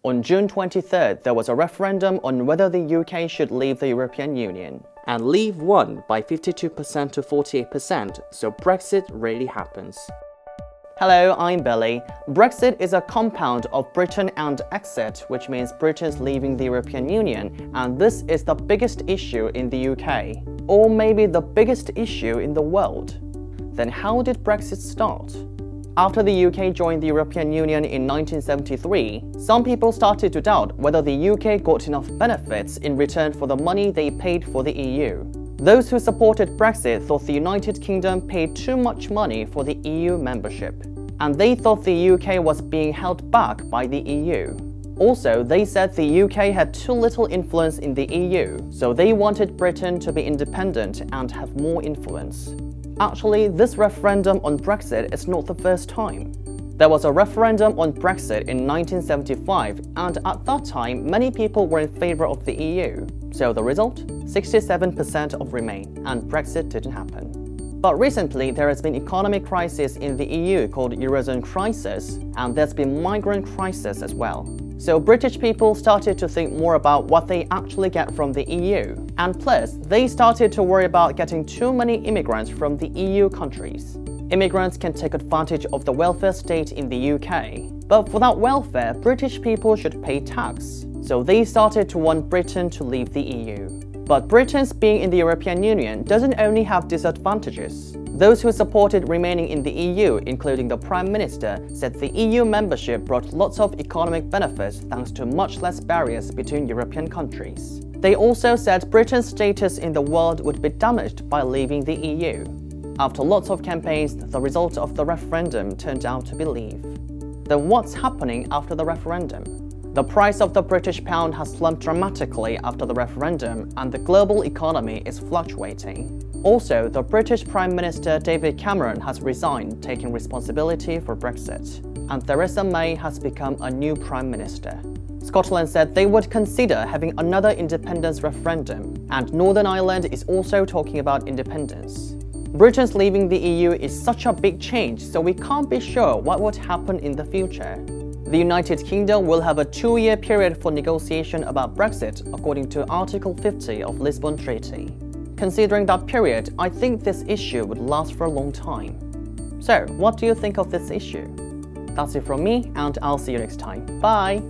On June 23rd, there was a referendum on whether the UK should leave the European Union. And Leave won by 52% to 48%, so Brexit really happens. Hello, I'm Billy. Brexit is a compound of Britain and exit, which means Britain's leaving the European Union, and this is the biggest issue in the UK. Or maybe the biggest issue in the world. Then how did Brexit start? After the UK joined the European Union in 1973, some people started to doubt whether the UK got enough benefits in return for the money they paid for the EU. Those who supported Brexit thought the United Kingdom paid too much money for the EU membership, and they thought the UK was being held back by the EU. Also, they said the UK had too little influence in the EU, so they wanted Britain to be independent and have more influence. Actually, this referendum on Brexit is not the first time. There was a referendum on Brexit in 1975, and at that time, many people were in favour of the EU. So the result? 67% of Remain, and Brexit didn't happen. But recently, there has been economic crisis in the EU called Eurozone crisis, and there's been migrant crisis as well. So British people started to think more about what they actually get from the EU. And plus, they started to worry about getting too many immigrants from the EU countries. Immigrants can take advantage of the welfare state in the UK. But for that welfare, British people should pay tax. So they started to want Britain to leave the EU. But Britain's being in the European Union doesn't only have disadvantages. Those who supported remaining in the EU, including the Prime Minister, said the EU membership brought lots of economic benefits thanks to much less barriers between European countries. They also said Britain's status in the world would be damaged by leaving the EU. After lots of campaigns, the result of the referendum turned out to be Leave. Then what's happening after the referendum? The price of the British pound has slumped dramatically after the referendum, and the global economy is fluctuating. Also, the British Prime Minister David Cameron has resigned, taking responsibility for Brexit, and Theresa May has become a new Prime Minister. Scotland said they would consider having another independence referendum, and Northern Ireland is also talking about independence. Britain's leaving the EU is such a big change, so we can't be sure what would happen in the future. The United Kingdom will have a 2-year period for negotiation about Brexit, according to Article 50 of Lisbon Treaty. Considering that period, I think this issue would last for a long time. So, what do you think of this issue? That's it from me, and I'll see you next time. Bye!